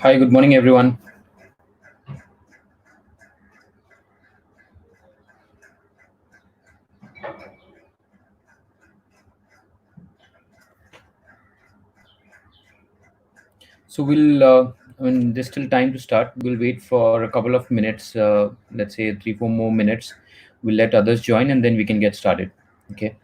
Hi, good morning, everyone. There's still time to start. We'll wait for a couple of minutes, let's say 3, 4 more minutes. We'll let others join and then we can get started. Okay.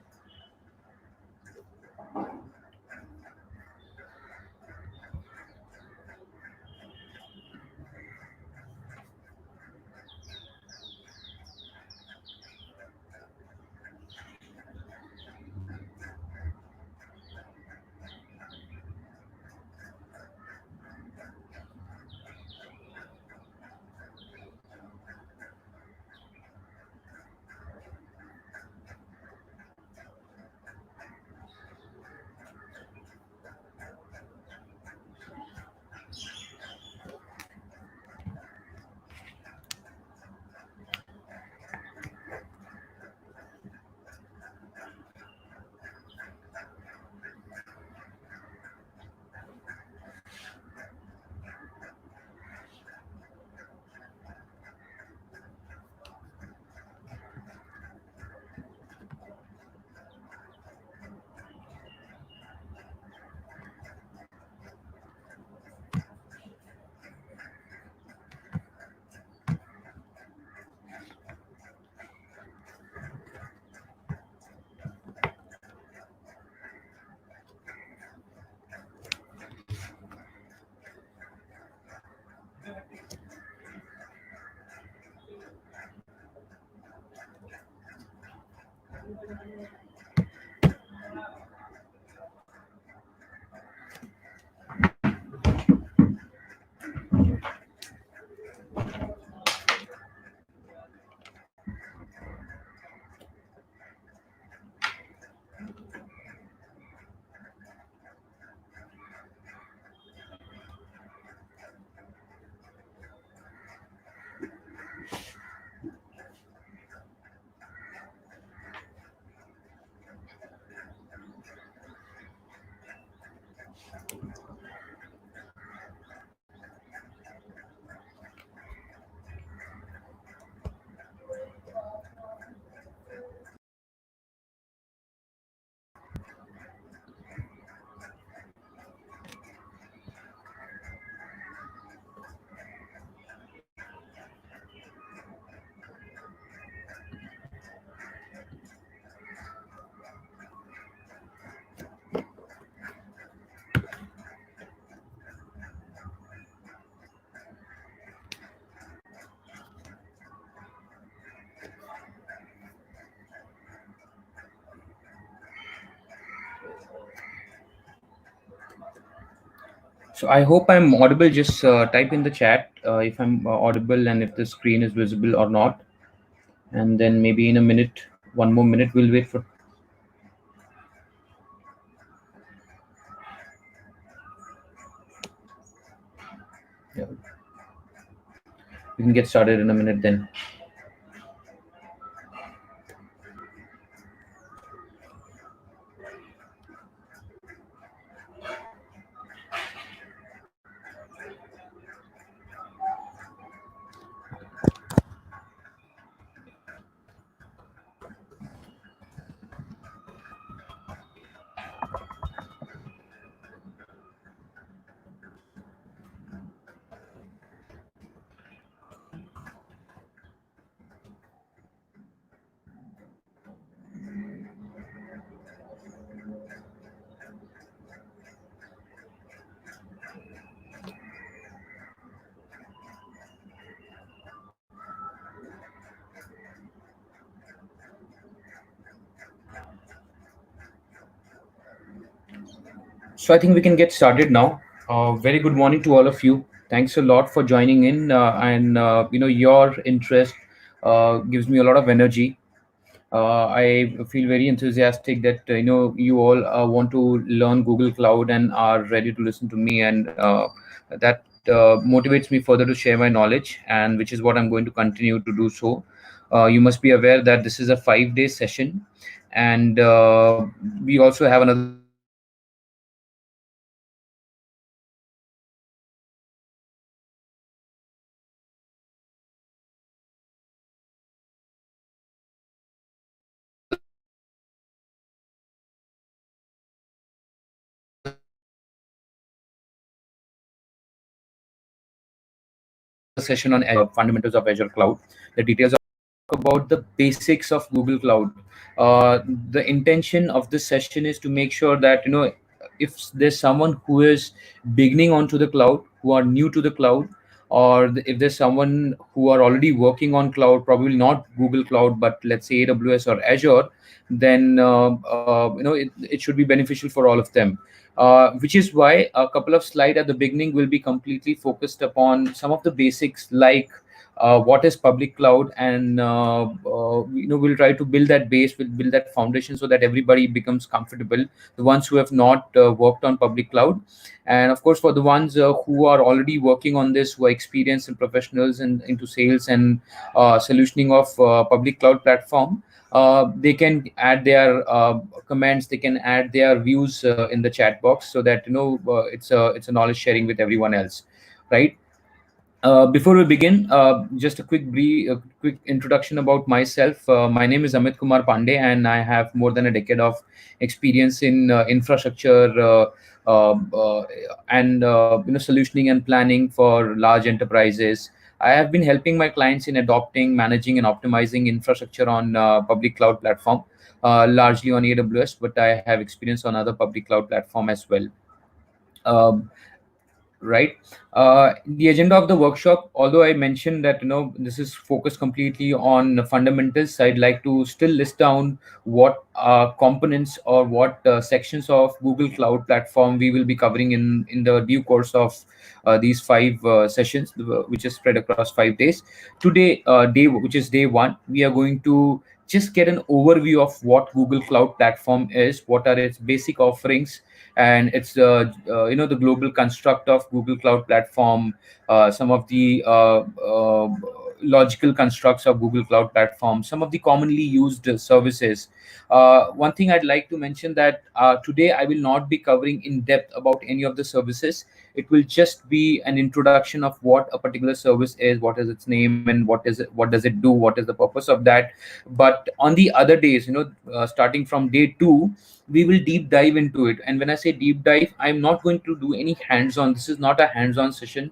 So I hope I'm audible. Just type in the chat if I'm audible and if the screen is visible or not. And then maybe in a minute, 1 more minute, we'll wait for. Yeah. We can get started in a minute then. So I think we can get started now. Very good morning to all of you. Thanks a lot for joining in, and your interest gives me a lot of energy. I feel very enthusiastic that you all want to learn Google Cloud and are ready to listen to me, and that motivates me further to share my knowledge, and which is what I'm going to continue to do. So, you must be aware that this is a 5 day session, and we also have another session on fundamentals of Azure Cloud. The details about the basics of Google Cloud. The intention of this session is to make sure that if there's someone who is beginning onto the cloud, who are new to the cloud, or if there's someone who are already working on cloud, probably not Google Cloud, but let's say AWS or Azure, then it should be beneficial for all of them. Which is why a couple of slides at the beginning will be completely focused upon some of the basics, like what is public cloud, and we'll try to build that base, we'll build that foundation so that everybody becomes comfortable, the ones who have not worked on public cloud. And of course, for the ones who are already working on this, who are experienced and professionals and into sales and solutioning of public cloud platform, they can add their comments, they can add their views in the chat box, so that it's a knowledge sharing with everyone else, right? Before we begin, just a quick introduction about myself. My name is Amit Kumar Pandey, and I have more than a decade of experience in infrastructure and solutioning and planning for large enterprises. I have been helping my clients in adopting, managing, and optimizing infrastructure on public cloud platform, largely on AWS, but I have experience on other public cloud platform as well. Um, right. The agenda of the workshop, although I mentioned that this is focused completely on the fundamentals, I'd like to still list down what components or what sections of Google Cloud Platform we will be covering in the due course of these five sessions, which is spread across 5 days. Today, which is day one, we are going to just get an overview of what Google Cloud Platform is, what are its basic offerings, and it's the global construct of Google Cloud Platform, some of the logical constructs of Google Cloud Platform, some of the commonly used services. One thing I'd like to mention, that today I will not be covering in depth about any of the services. It will just be an introduction of what a particular service is, what is its name, and what does it do, what is the purpose of that. But on the other days, starting from day 2, we will deep dive into it. And when I say deep dive, I'm not going to do any hands-on. This is not a hands-on session.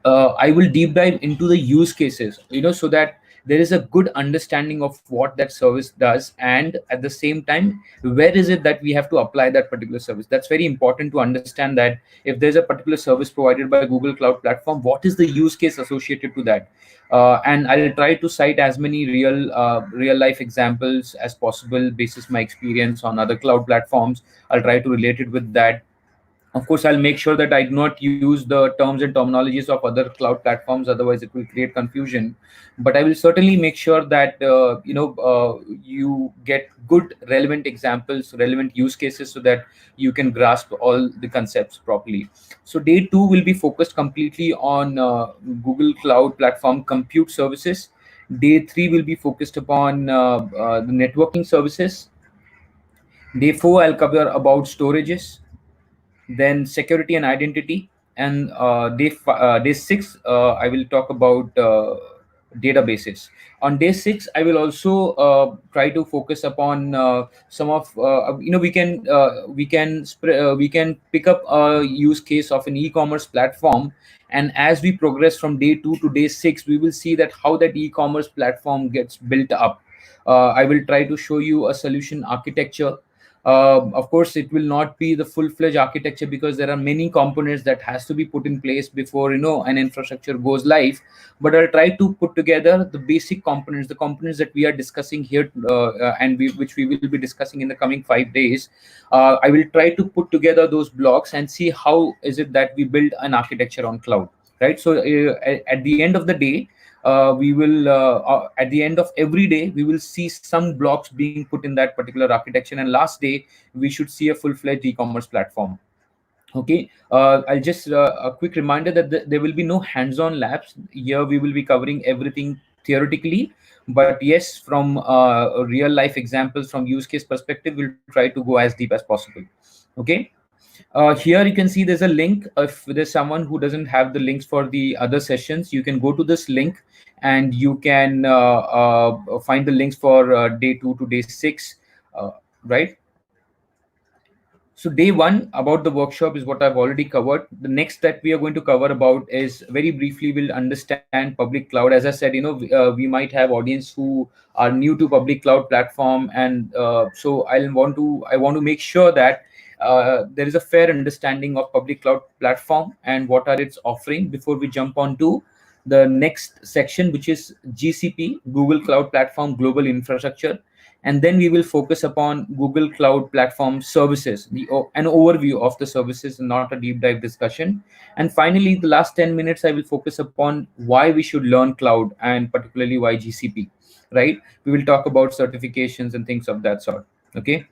I will deep dive into the use cases, so that there is a good understanding of what that service does, and at the same time, where is it that we have to apply that particular service. That's very important to understand, that if there's a particular service provided by Google Cloud Platform, what is the use case associated to that. And I'll try to cite as many real life examples as possible basis my experience on other cloud platforms. I'll try to relate it with that. Of course, I'll make sure that I do not use the terms and terminologies of other cloud platforms, otherwise it will create confusion. But I will certainly make sure that you get good relevant examples, relevant use cases, so that you can grasp all the concepts properly. So day 2 will be focused completely on Google Cloud Platform compute services. Day 3 will be focused upon the networking services. Day 4, I'll cover about storages, then security and identity, and day 6, I will talk about databases. On day 6, I will also try to focus upon some of we can pick up a use case of an e-commerce platform. And as we progress from day 2 to day 6, we will see that how that e-commerce platform gets built up. I will try to show you a solution architecture. Of course, it will not be the full-fledged architecture, because there are many components that has to be put in place before an infrastructure goes live. But I'll try to put together the basic components, the components that we are discussing here, which we will be discussing in the coming 5 days. I will try to put together those blocks and see how is it that we build an architecture on cloud, right? So at the end of the day, we will at the end of every day, we will see some blocks being put in that particular architecture, and last day we should see a full-fledged e-commerce platform. Okay. I'll just a quick reminder that there will be no hands-on labs here. We will be covering everything theoretically, but yes, from real life examples, from use case perspective, we'll try to go as deep as possible. Okay. Here you can see there's a link. If there's someone who doesn't have the links for the other sessions, you can go to this link and you can find the links for day 2 to day 6, right? So day one about the workshop is what I've already covered. The next that we are going to cover about is very briefly we'll understand public cloud. As I said, we might have audience who are new to public cloud platform, and so I want to make sure that there is a fair understanding of public cloud platform and what are its offering before we jump on to the next section, which is GCP, Google Cloud Platform Global Infrastructure, and then we will focus upon Google Cloud Platform services, an overview of the services, and not a deep dive discussion. And finally, the last 10 minutes, I will focus upon why we should learn cloud, and particularly why GCP, right? We will talk about certifications and things of that sort. Okay.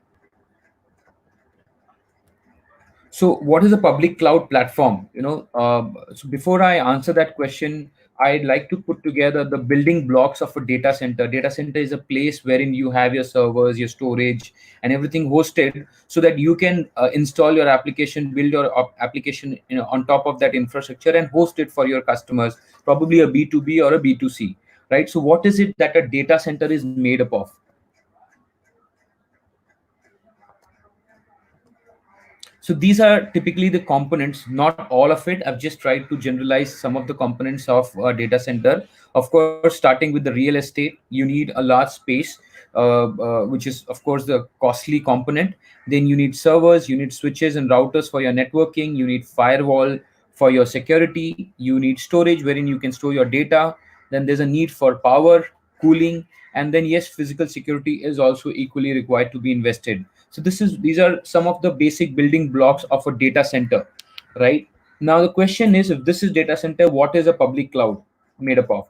So, what is a public cloud platform? So before I answer that question, I'd like to put together the building blocks of a data center. Data center is a place wherein you have your servers, your storage, and everything hosted, so that you can install your application, build your application, on top of that infrastructure, and host it for your customers, probably a B2B or a B2C, right? So, what is it that a data center is made up of? So these are typically the components, not all of it. I've just tried to generalize some of the components of a data center. Of course, starting with the real estate, you need a large space, which is, of course, the costly component. Then you need servers, you need switches and routers for your networking, you need firewall for your security, you need storage wherein you can store your data. Then there's a need for power, cooling, and then, yes, physical security is also equally required to be invested. So these are some of the basic building blocks of a data center, right? Now the question is, if this is data center, what is a public cloud made up of?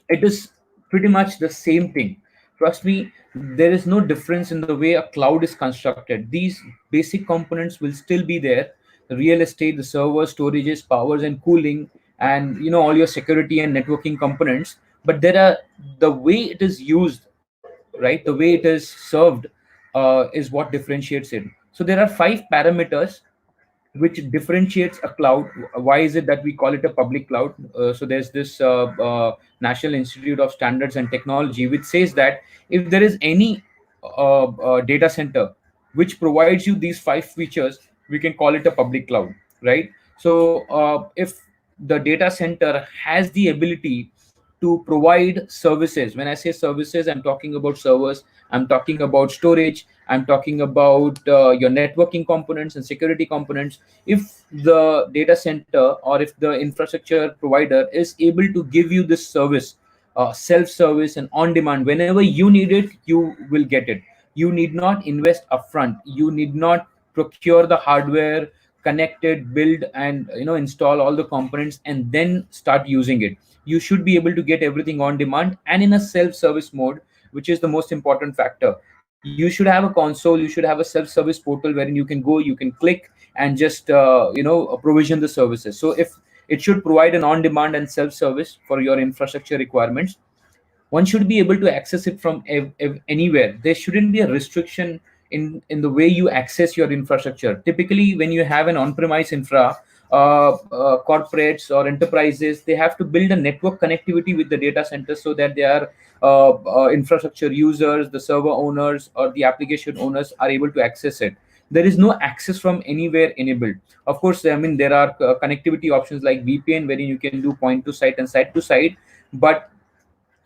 It is pretty much the same thing. Trust me, there is no difference in the way a cloud is constructed. These basic components will still be there: the real estate, the servers, storages, powers, and cooling, and all your security and networking components. But there are the way it is used, right? The way it is served is what differentiates it. So there are 5 parameters which differentiates a cloud. Why is it that we call it a public cloud? So there's this National Institute of Standards and Technology, which says that if there is any data center which provides you these 5 features, we can call it a public cloud, right? So if the data center has the ability to provide services. When I say services, I'm talking about servers, I'm talking about storage, I'm talking about your networking components and security components. If the data center or if the infrastructure provider is able to give you this service, self-service and on demand, whenever you need it, you will get it. You need not invest upfront. You need not procure the hardware, connect it, build, and install all the components and then start using it. You should be able to get everything on demand and in a self-service mode, which is the most important factor. You should have a console, you should have a self-service portal wherein you can go, you can click, and just provision the services. So if it should provide an on-demand and self-service for your infrastructure requirements, one should be able to access it from anywhere. There shouldn't be a restriction in the way you access your infrastructure. Typically, when you have an on-premise infra, corporates or enterprises, they have to build a network connectivity with the data center so that their infrastructure users, the server owners, or the application owners are able to access it. There is no access from anywhere enabled. Of course, I mean, there are connectivity options like VPN, wherein you can do point to site and site to site, but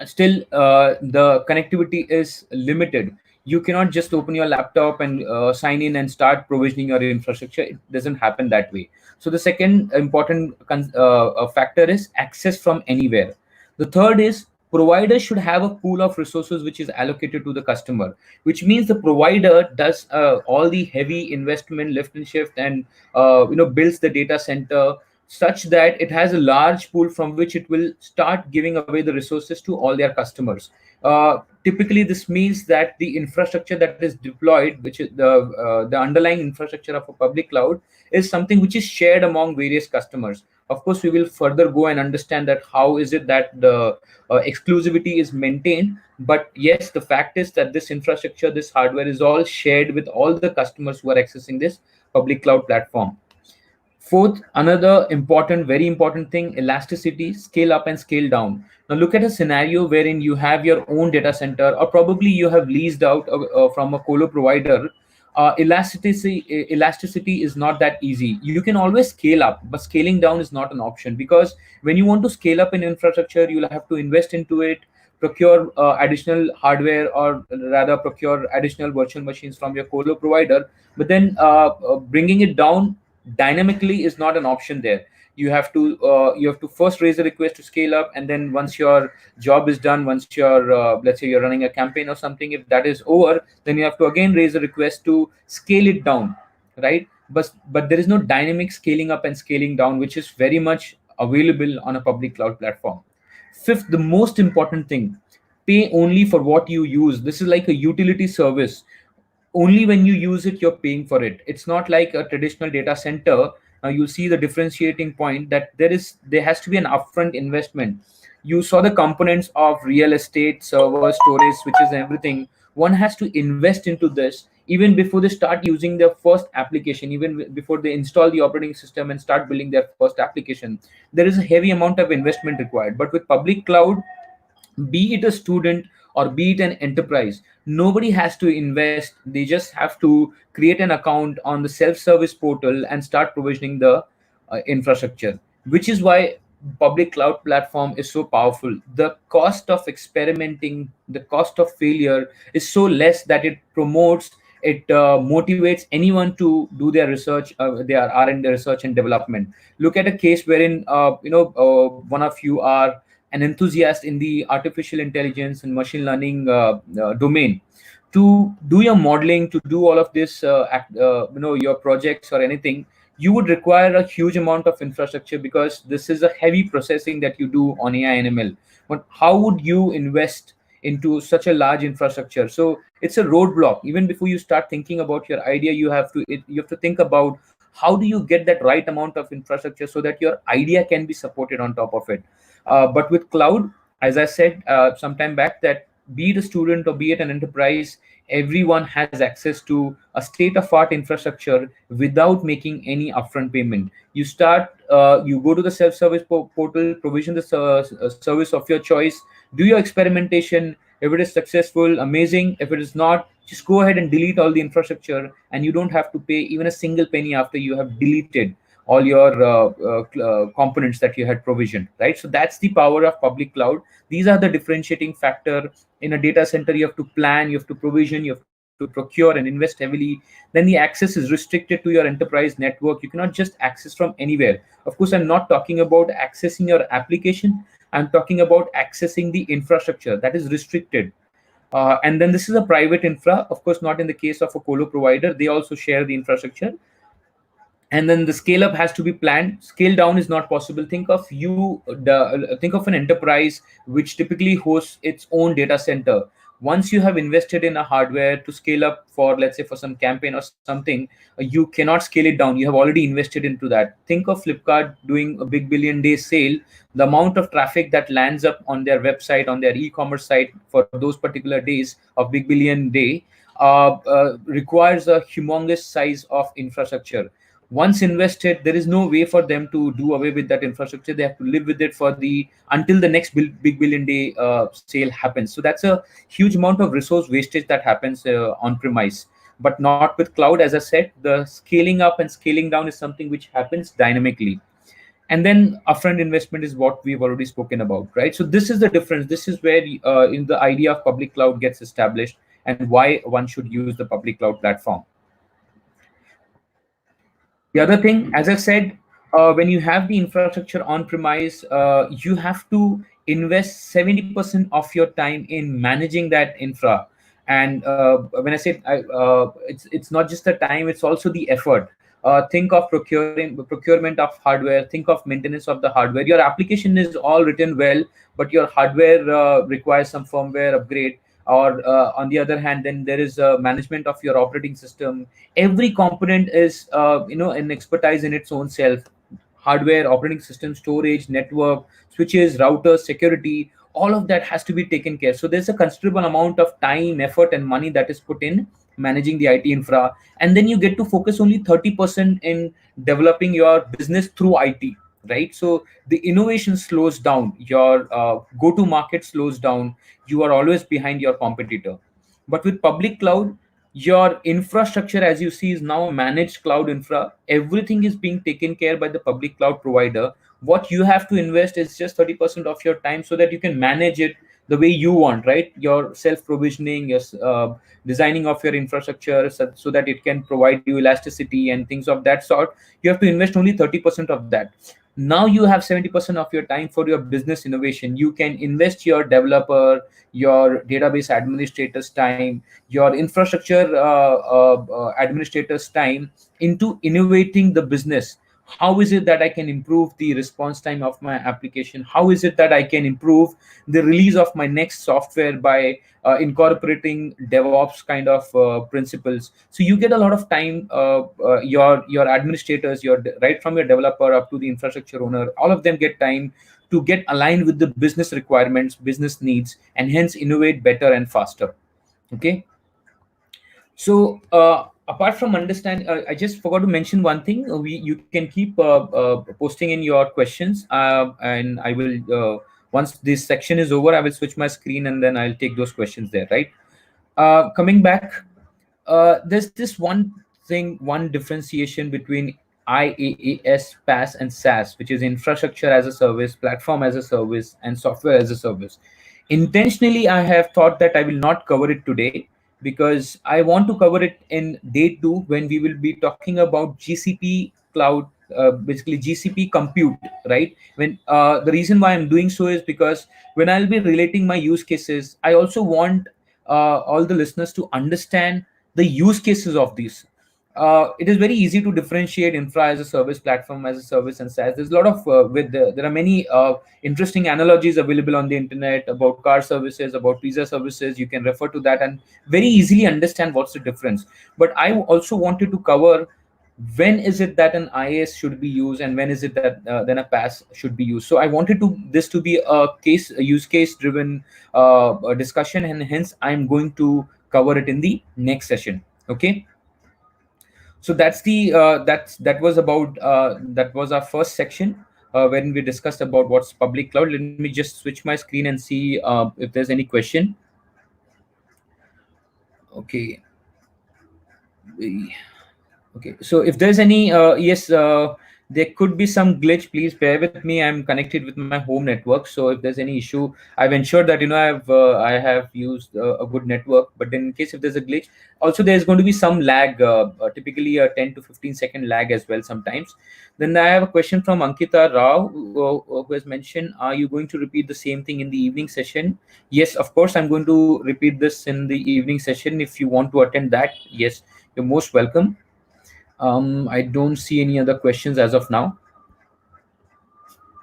still the connectivity is limited. You cannot just open your laptop and sign in and start provisioning your infrastructure. It doesn't happen that way. So the second important factor is access from anywhere. The third is provider should have a pool of resources which is allocated to the customer, which means the provider does all the heavy investment, lift and shift, and builds the data center such that it has a large pool from which it will start giving away the resources to all their customers. Typically, this means that the infrastructure that is deployed, which is the underlying infrastructure of a public cloud, is something which is shared among various customers. Of course, we will further go and understand that how is it that the exclusivity is maintained. But yes, the fact is that this infrastructure, this hardware, is all shared with all the customers who are accessing this public cloud platform. Fourth, another important, very important thing: elasticity, scale up and scale down. Now, look at a scenario wherein you have your own data center, or probably you have leased out from a colo provider. Elasticity is not that easy. You can always scale up, but scaling down is not an option, because when you want to scale up in infrastructure, you'll have to invest into it, procure additional hardware, or rather procure additional virtual machines from your colo provider. But then bringing it down dynamically is not an option there. You have to first raise a request to scale up, and then once your job is done, once you're let's say you're running a campaign or something, if that is over, then you have to again raise a request to scale it down, right? But there is no dynamic scaling up and scaling down, which is very much available on a public cloud platform. Fifth, the most important thing: pay only for what you use. This is like a utility service. Only when you use it, you're paying for it. It's not like a traditional data center. You see the differentiating point, that there has to be an upfront investment. You saw the components of real estate, server, storage, switches, and everything. One has to invest into this even before they start using their first application, even before they install the operating system and start building their first application. There is a heavy amount of investment required. But with public cloud, be it a student or be it an enterprise, nobody has to invest. They just have to create an account on the self-service portal and start provisioning the infrastructure, which is why public cloud platform is so powerful. The cost of experimenting, the cost of failure is so less that it motivates anyone to do their research, their R&D, research and development. Look at a case wherein one of you are an enthusiast in the artificial intelligence and machine learning domain. To do your modeling, to do all of this, your projects or anything, you would require a huge amount of infrastructure, because this is a heavy processing that you do on AI and ML. But how would you invest into such a large infrastructure? So it's a roadblock. Even before you start thinking about your idea, you have to think about how do you get that right amount of infrastructure so that your idea can be supported on top of it. But with cloud, as I said sometime back, that be it a student or be it an enterprise, everyone has access to a state of art infrastructure without making any upfront payment. You go to the self-service portal, provision the service of your choice, do your experimentation. If it is successful, amazing. If it is not, just go ahead and delete all the infrastructure, and you don't have to pay even a single penny after you have deleted all your components that you had provisioned, right? So that's the power of public cloud. These are the differentiating factor. In a data center, you have to plan, you have to provision, you have to procure and invest heavily. Then the access is restricted to your enterprise network. You cannot just access from anywhere. Of course, I'm not talking about accessing your application. I'm talking about accessing the infrastructure that is restricted. And then this is a private infra, of course, not in the case of a colo provider. They also share the infrastructure. And then the scale up has to be planned. Scale down is not possible. Think of an enterprise which typically hosts its own data center. Once you have invested in a hardware to scale up for, let's say, for some campaign or something, you cannot scale it down. You have already invested into that. Think of Flipkart doing a big billion day sale. The amount of traffic that lands up on their website, on their e-commerce site for those particular days of big billion day, requires a humongous size of infrastructure. Once invested, there is no way for them to do away with that infrastructure. They have to live with it for the until the next big billion day sale happens. So that's a huge amount of resource wastage that happens on premise. But not with cloud. As I said, the scaling up and scaling down is something which happens dynamically. And then upfront investment is what we've already spoken about, right? So this is the difference. This is where in the idea of public cloud gets established, and why one should use the public cloud platform. The other thing, as I said, when you have the infrastructure on premise, you have to invest 70% of your time in managing that infra. And when I say it's not just the time, it's also the effort. Think of procurement of hardware. Think of maintenance of the hardware. Your application is all written well, but your hardware requires some firmware upgrade. Or on the other hand, then there is management of your operating system. Every component is an expertise in its own self. Hardware, operating system, storage, network, switches, routers, security, all of that has to be taken care. So there's a considerable amount of time, effort and money that is put in managing the IT infra. And then you get to focus only 30% in developing your business through IT, right? So the innovation slows down, your go to market slows down. You are always behind your competitor. But with public cloud, Your infrastructure, as you see, is now a managed cloud infra. Everything is being taken care by the public cloud provider. What you have to invest is just 30% of your time so that you can manage it the way you want, right? Your self provisioning, your designing of your infrastructure, so that it can provide you elasticity and things of that sort. You have to invest only 30% of that. Now you have 70% of your time for your business innovation. You can invest your developer, your database administrators time, your infrastructure administrators time into innovating the business. How is it that I can improve the response time of my application? How is it that I can improve the release of my next software by incorporating DevOps kind of principles? So you get a lot of time. Your administrators, your right from your developer up to the infrastructure owner, all of them get time to get aligned with the business requirements, business needs, and hence innovate better and faster. Okay. So apart from understand, I just forgot to mention one thing. We You can keep posting in your questions, and I will once this section is over, I will switch my screen and then I'll take those questions there. Right. Coming back, there's this one thing, one differentiation between IaaS, PaaS, and SaaS, which is infrastructure as a service, platform as a service, and software as a service. Intentionally, I have thought that I will not cover it today because I want to cover it in day two when we will be talking about GCP cloud, basically GCP compute, right? When the reason why I'm doing so is because when I'll be relating my use cases, I also want all the listeners to understand the use cases of these. It is very easy to differentiate infra as a service, platform as a service, and SaaS. There's a lot of there are many interesting analogies available on the internet about car services, about pizza services. You can refer to that and very easily understand what's the difference. But I also wanted to cover when is it that an IAS should be used and when is it that then a pass should be used. So I wanted to this to be a use case driven discussion, and hence I'm going to cover it in the next session. Okay. So that's the that was our first section when we discussed about what's public cloud. Let me just switch my screen and see if there's any question. Okay. Okay, so if there's any, yes, there could be some glitch. Please bear with me. I'm connected with my home network, so if there's any issue, I've ensured that I have used a good network. But in case if there's a glitch, also there's going to be some lag, typically a 10 to 15-second lag as well sometimes. Then I have a question from Ankita Rao, who has mentioned, "Are you going to repeat the same thing in the evening session?" Yes, of course, I'm going to repeat this in the evening session. If you want to attend that, yes, you're most welcome. I don't see any other questions as of now.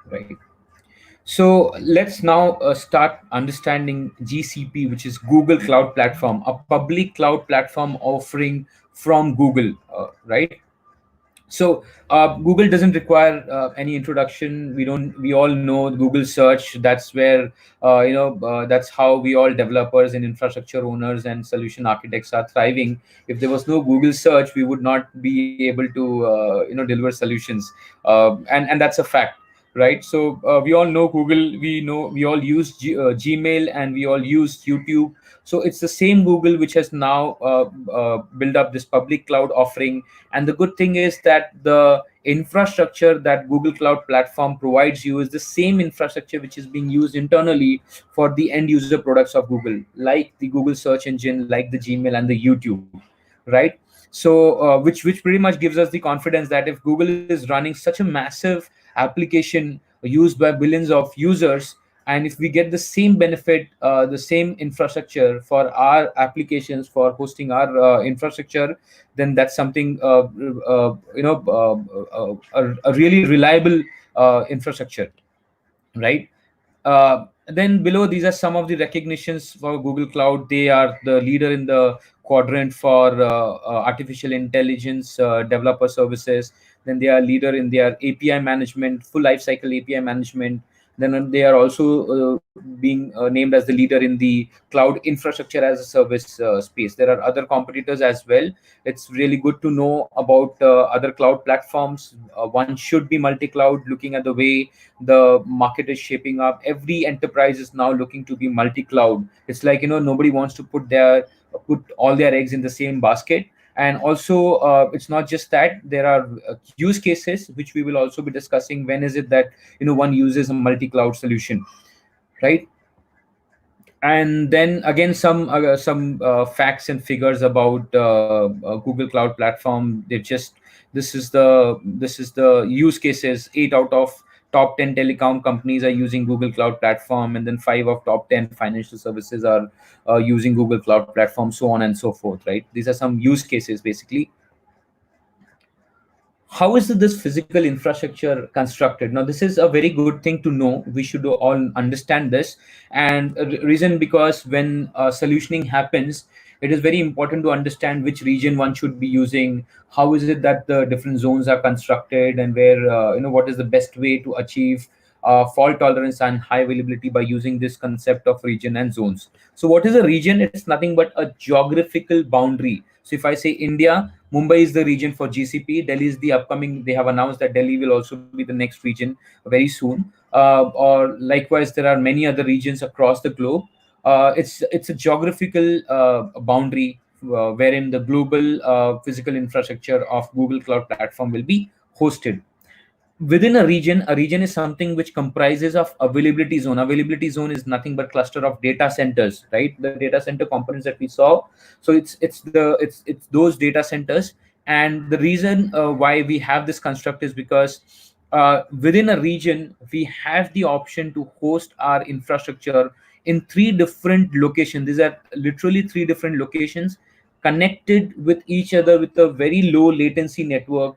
Right. So let's now start understanding GCP, which is Google Cloud Platform, a public cloud platform offering from Google. Right. So Google doesn't require any introduction. We all know Google search. That's where that's how we all developers and infrastructure owners and solution architects are thriving. If there was no Google search, we would not be able to deliver solutions, and that's a fact, right? So we all know Google. We all use Gmail, and we all use YouTube. So it's the same Google which has now built up this public cloud offering. And the good thing is that the infrastructure that Google Cloud Platform provides you is the same infrastructure which is being used internally for the end user products of Google, like the Google search engine, like the Gmail and the YouTube, right? So which pretty much gives us the confidence that if Google is running such a massive application used by billions of users, and if we get the same benefit, the same infrastructure for our applications, for hosting our infrastructure, then that's something a really reliable infrastructure, right? Then below, these are some of the recognitions for Google Cloud. They are the leader in the quadrant for artificial intelligence developer services. Then they are leader in their API management, full lifecycle API management. Then they are also being named as the leader in the cloud infrastructure as a service space. There are other competitors as well. It's really good to know about other cloud platforms. One should be multi-cloud. Looking at the way the market is shaping up, every enterprise is now looking to be multi-cloud. It's like nobody wants to put their put all their eggs in the same basket. And also, it's not just that. There are use cases which we will also be discussing. When is it that one uses a multi-cloud solution, right? And then again, some facts and figures about Google Cloud Platform. They just this is the use cases. 8 out of top 10 telecom companies are using Google Cloud Platform, and then 5 of top 10 financial services are using Google Cloud Platform, so on and so forth, right? These are some use cases basically. How is this physical infrastructure constructed? Now this is a very good thing to know. We should all understand this. And reason, because when solutioning happens, it is very important to understand which region one should be using. How is it that the different zones are constructed, and where what is the best way to achieve fault tolerance and high availability by using this concept of region and zones. So what is a region? It's nothing but a geographical boundary. So if I say India, Mumbai is the region for GCP. Delhi is the upcoming. They have announced that Delhi will also be the next region very soon. Or likewise, there are many other regions across the globe. It's a geographical boundary wherein the global physical infrastructure of Google Cloud Platform will be hosted. Within a region is something which comprises of availability zone. Availability zone is nothing but cluster of data centers, right? The data center components that we saw. So it's those data centers. And the reason why we have this construct is because within a region we have the option to host our infrastructure in three different locations. These are literally three different locations connected with each other with a very low latency network,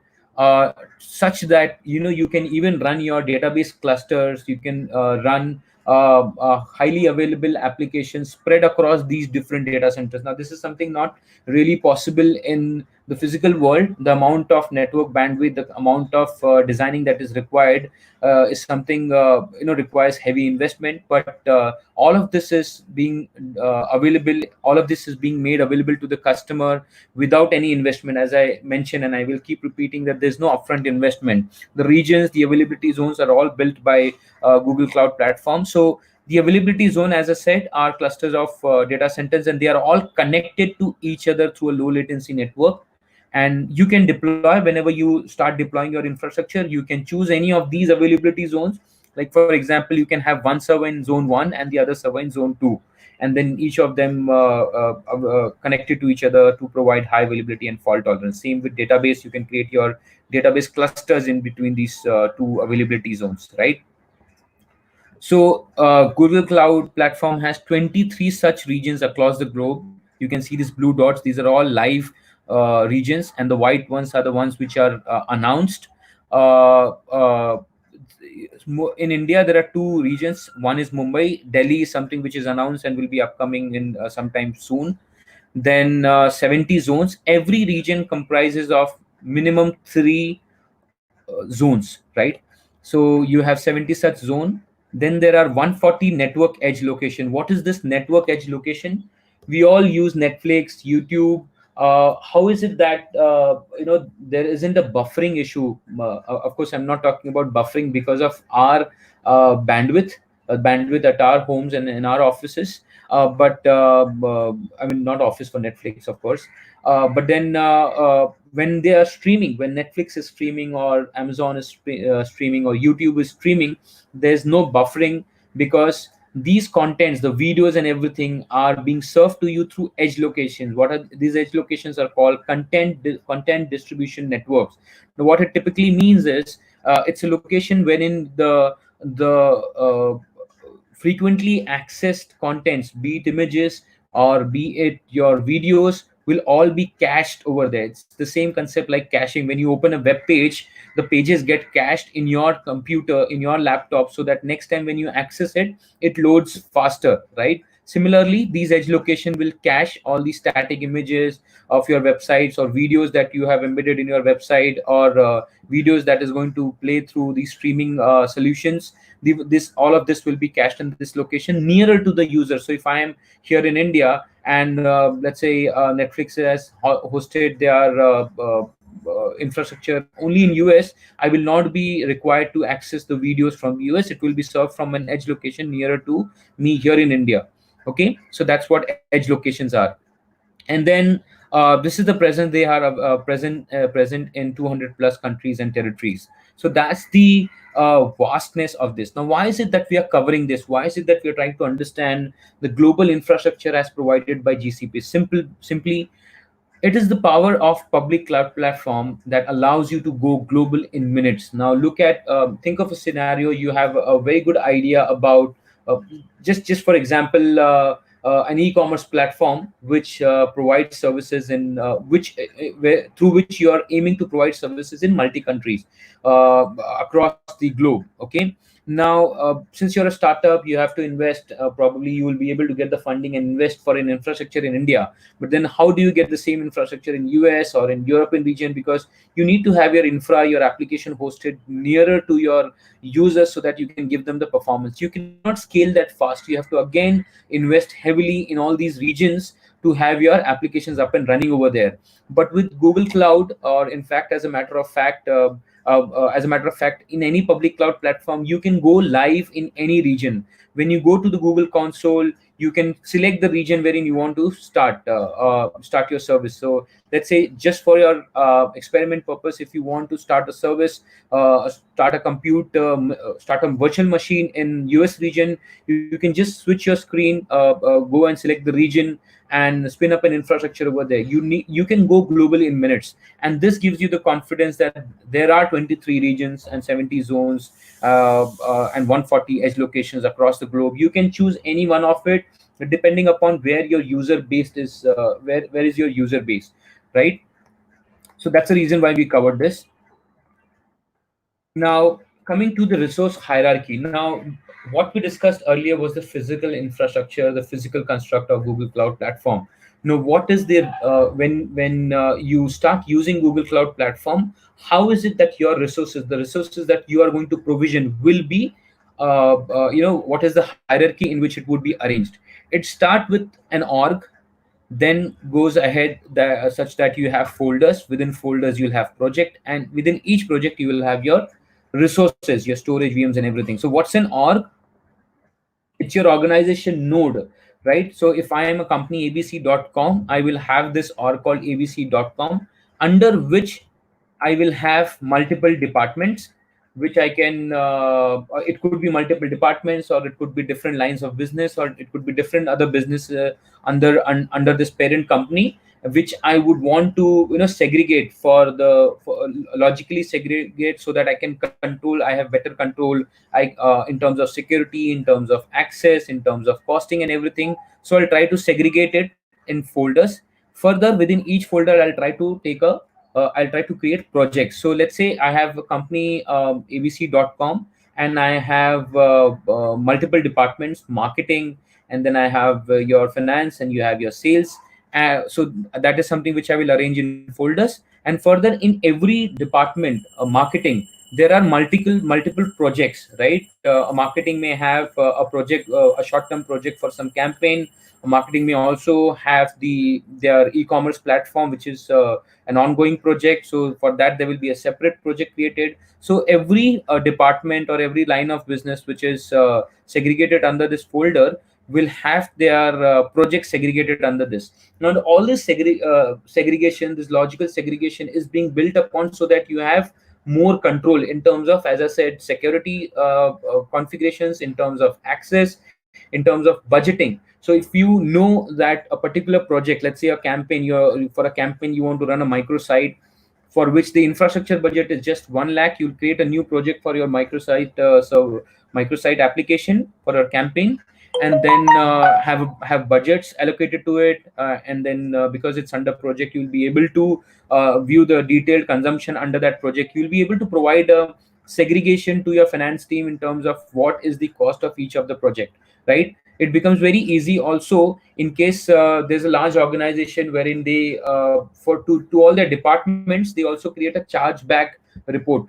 such that you can even run your database clusters. You can run highly available applications spread across these different data centers. Now this is something not really possible in the physical world. The amount of network bandwidth, the amount of designing that is required is something requires heavy investment. But all of this is being available all of this is being made available to the customer without any investment. As I mentioned, and I will keep repeating, that there's no upfront investment. The regions, the availability zones are all built by Google Cloud Platform. So the availability zone, as I said, are clusters of data centers, and they are all connected to each other through a low latency network. And you can deploy whenever you start deploying your infrastructure. You can choose any of these availability zones. Like for example, you can have one server in zone 1 and the other server in zone 2, and then each of them connected to each other to provide high availability and fault tolerance. Same with database. You can create your database clusters in between these two availability zones, right? So Google Cloud Platform has 23 such regions across the globe. You can see these blue dots. These are all live regions, and the white ones are the ones which are announced. Uh, uh, in India, there are two regions. One is Mumbai. Delhi is something which is announced and will be upcoming in sometime soon. Then 70 zones. Every region comprises of minimum three zones, right? So you have 70 such zone. Then there are 140 network edge location. What is this network edge location? We all use Netflix, YouTube. How is it that there isn't a buffering issue? Of course, I'm not talking about buffering because of our bandwidth at our homes and in our offices. But I mean, not office for Netflix, of course. But then when they are streaming, when Netflix is streaming or Amazon is streaming or YouTube is streaming, there's no buffering, because these contents, the videos and everything, are being served to you through edge locations. What are these edge locations? Are called content distribution networks. Now, what it typically means is it's a location wherein the frequently accessed contents, be it images or be it your videos, will all be cached over there. It's the same concept like caching. When you open a web page, the pages get cached in your computer, in your laptop, so that next time when you access it, it loads faster, right? Similarly, these edge location will cache all the static images of your websites or videos that you have embedded in your website, or videos that is going to play through the streaming solutions. This all of this will be cached in this location nearer to the user. So if I am here in India, and let's say Netflix has hosted their infrastructure only in US, I will not be required to access the videos from US. It will be served from an edge location nearer to me here in India. Okay, so that's what edge locations are. And then this is the present. They are present in 200 plus countries and territories. So that's the vastness of this. Now, why is it that we are covering this? Why is it that we are trying to understand the global infrastructure as provided by GCP? Simply, it is the power of public cloud platform that allows you to go global in minutes. Now look at, think of a scenario. You have a very good idea about, uh, just for example, an e-commerce platform which provides services in through which you are aiming to provide services in multi countries across the globe. Okay. Now, since you're a startup, you have to invest. Probably you will be able to get the funding and invest for an infrastructure in India. But then how do you get the same infrastructure in US or in European region? Because you need to have your infra, your application hosted nearer to your users so that you can give them the performance. You cannot scale that fast. You have to again invest heavily in all these regions to have your applications up and running over there. But with Google Cloud, or in fact, as a matter of fact, in any public cloud platform, you can go live in any region. When you go to the Google console, you can select the region wherein you want to start your service. So let's say, just for your experiment purpose, if you want to start a service, start a virtual machine in US region, you can just switch your screen, go and select the region and spin up an infrastructure over there. You can go globally in minutes. And this gives you the confidence that there are 23 regions and 70 zones, and 140 edge locations across the globe. You can choose any one of it depending upon where your user base is. Where is your user base, right? So that's the reason why we covered this. Now, coming to the resource hierarchy. Now, what we discussed earlier was the physical infrastructure, the physical construct of Google Cloud Platform. Now, what is the when you start using Google Cloud Platform, how is it that your resources, the resources that you are going to provision, will be, what is the hierarchy in which it would be arranged? It start with an org, then goes ahead such that you have folders. Within folders you'll have project, and within each project you will have your resources, your storage, VMs, and everything. So what's an org? It's your organization node, right? So if I am a company abc.com, I will have this org called abc.com, under which I will have multiple departments, which I can. It could be multiple departments, or it could be different lines of business, or it could be different other business under this parent company, which I would want to segregate for logically segregate, so that I can control. I have better control. In terms of security, in terms of access, in terms of costing and everything. So I'll try to segregate it in folders. Further, within each folder, I'll try to create projects. So let's say I have a company, abc.com, and I have multiple departments: marketing, and then I have your finance, and you have your sales. So that is something which I will arrange in folders. And further, in every department, marketing, there are multiple projects, right? A marketing may have a short term project for some campaign. Marketing may also have their e-commerce platform, which is an ongoing project. So for that, there will be a separate project created. So every department or every line of business which is segregated under this folder will have their project segregated under this. Now, all this segregation, this logical segregation, is being built upon so that you have more control in terms of, as I said, security configurations, in terms of access, in terms of budgeting. So if you know that a particular project, let's say a campaign, for a campaign you want to run a microsite, for which the infrastructure budget is just 1 lakh, you'll create a new project for your microsite application for a campaign. And then have budgets allocated to it. And then because it's under project, you'll be able to view the detailed consumption under that project. You'll be able to provide a segregation to your finance team in terms of what is the cost of each of the project, right? It becomes very easy also in case there's a large organization wherein they to all their departments, they also create a chargeback report,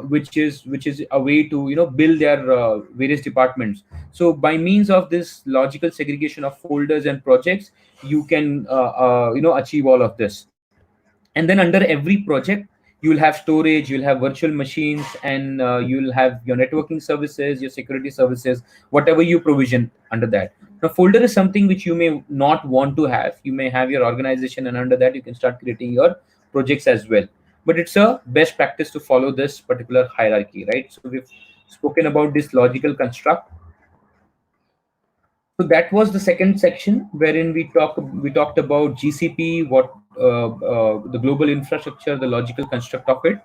which is a way to bill their various departments. So by means of this logical segregation of folders and projects, you can achieve all of this. And then under every project, you'll have storage, you'll have virtual machines, and you'll have your networking services, your security services, whatever you provision under that. Now, folder is something which you may not want to have. You may have your organization, and under that, you can start creating your projects as well. But it's a best practice to follow this particular hierarchy, right? So we've spoken about this logical construct. So that was the second section wherein we talked about GCP, the global infrastructure, the logical construct of it.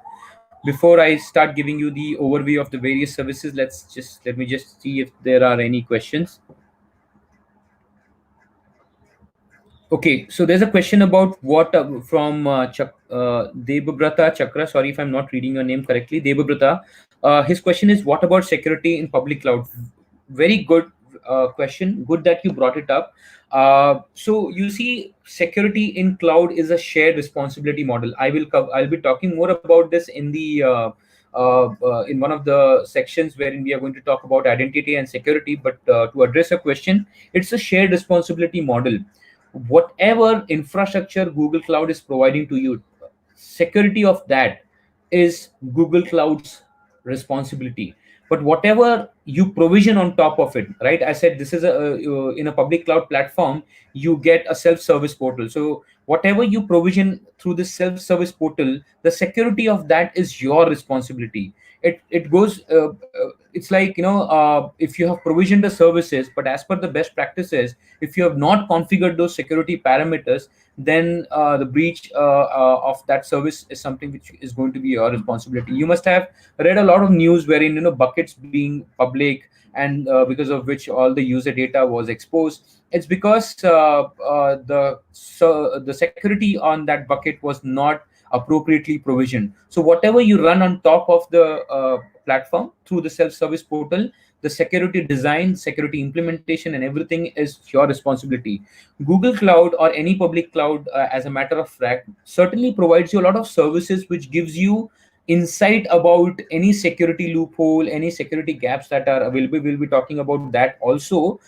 Before I start giving you the overview of the various services, let me just see if there are any questions. Okay, so there's a question about what from Debabrata Chakra. Sorry if I'm not reading your name correctly, Debabrata. His question is, what about security in public cloud? Very good question. Good that you brought it up. So you see, security in cloud is a shared responsibility model. I'll be talking more about this in one of the sections wherein we are going to talk about identity and security. But to address your question, it's a shared responsibility model. Whatever infrastructure Google Cloud is providing to you, security of that is Google Cloud's responsibility. But whatever you provision on top of it, right? I said this is in a public cloud platform, you get a self-service portal. So whatever you provision through this self-service portal, the security of that is your responsibility. It goes. It's like, if you have provisioned the services, but as per the best practices, if you have not configured those security parameters, then the breach of that service is something which is going to be your responsibility. You must have read a lot of news wherein buckets being public, and because of which all the user data was exposed. It's because the security on that bucket was not appropriately provisioned. So whatever you run on top of the platform through the self-service portal, the security design, security implementation, and everything is your responsibility. Google Cloud or any public cloud, as a matter of fact, certainly provides you a lot of services which gives you insight about any security loophole, any security gaps that are available. We'll be talking about that also.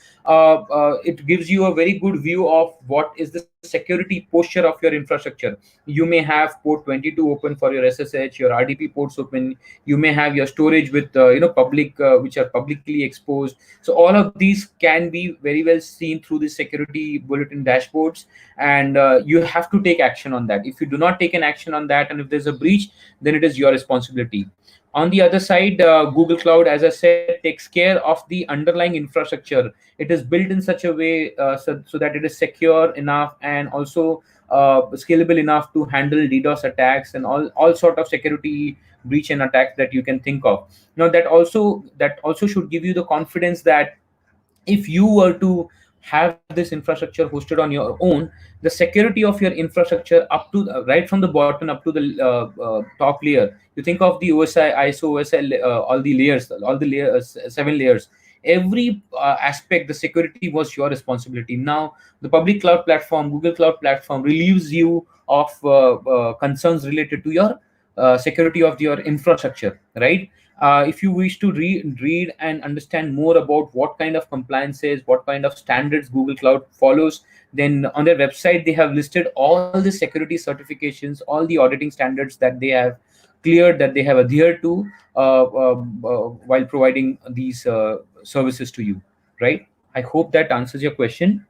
It gives you a very good view of what is the security posture of your infrastructure. You may have port 22 open for your SSH, your RDP ports open. You may have your storage with public, which are publicly exposed. So all of these can be very well seen through the security bulletin dashboards, and you have to take action on that. If you do not take an action on that, and if there's a breach, then it is your responsibility. On the other side, Google Cloud, as I said, takes care of the underlying infrastructure. It is built in such a way so that it is secure enough, and also scalable enough to handle DDoS attacks and all sort of security breach and attacks that you can think of. Now that also should give you the confidence that if you were to have this infrastructure hosted on your own, the security of your infrastructure up to right from the bottom up to the top layer. You think of the OSI, ISO, OSL, all the layers, all the layers, 7 layers. Every aspect, the security was your responsibility. Now, the public cloud platform, Google Cloud Platform, relieves you of concerns related to your security of your infrastructure, right? If you wish to read and understand more about what kind of compliances, what kind of standards Google Cloud follows, then on their website they have listed all the security certifications, all the auditing standards that they have cleared, that they have adhered to while providing these services to you, right? I hope that answers your question.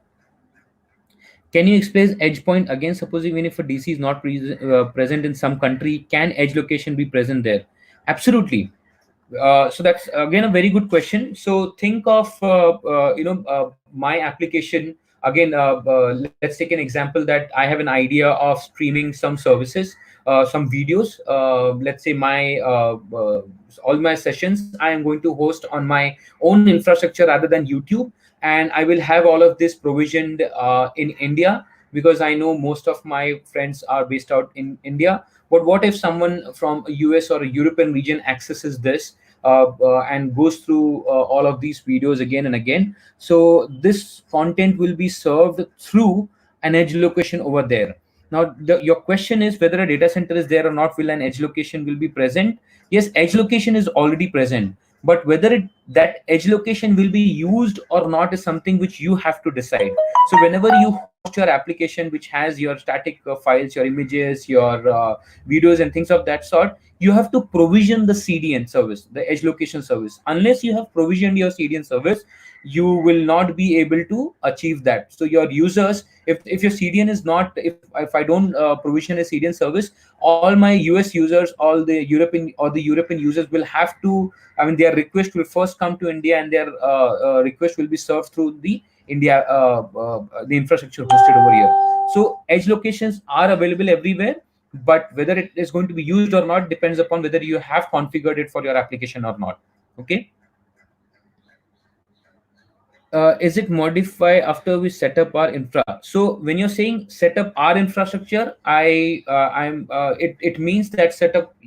Can you explain edge point again? Suppose even if a DC is not present in some country, can edge location be present there? Absolutely. So that's again a very good question. So think of my application again. Let's take an example that I have an idea of streaming some services, some videos. Let's say my all my sessions I am going to host on my own infrastructure rather than YouTube, and I will have all of this provisioned in India, because I know most of my friends are based out in India. But what if someone from a US or a European region accesses this and goes through all of these videos again and again? So this content will be served through an edge location over there. Now, your question is whether a data center is there or not, will an edge location will be present? Yes, edge location is already present, but whether it that edge location will be used or not is something which you have to decide. So whenever you host your application which has your static files, your images, your videos and things of that sort, you have to provision the CDN service, the edge location service. Unless you have provisioned your CDN service, you will not be able to achieve that. So your users, if your CDN is not, if I don't provision a CDN service, all my US users, all the European or the European users will have to, I mean, their request will first come to India, and their request will be served through the India, the infrastructure hosted over here. So edge locations are available everywhere, but whether it is going to be used or not depends upon whether you have configured it for your application or not. Okay. Is it modify after we set up our infra? So when you're saying set up our infrastructure, it means that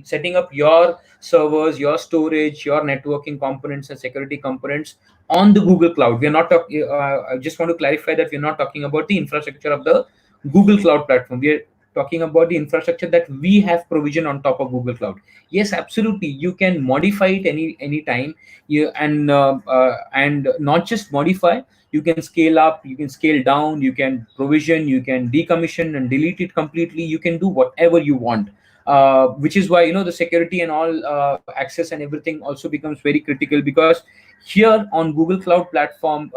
setting up your servers, your storage, your networking components and security components on the Google Cloud. We are not talking. I just want to clarify that we're not talking about the infrastructure of the Google Cloud platform. We are talking about the infrastructure that we have provision on top of Google Cloud. Yes, absolutely. You can modify it any time. You and not just modify, you can scale up, you can scale down, you can provision, you can decommission and delete it completely, you can do whatever you want. Which is why, the security and all access and everything also becomes very critical, because here on Google Cloud platform,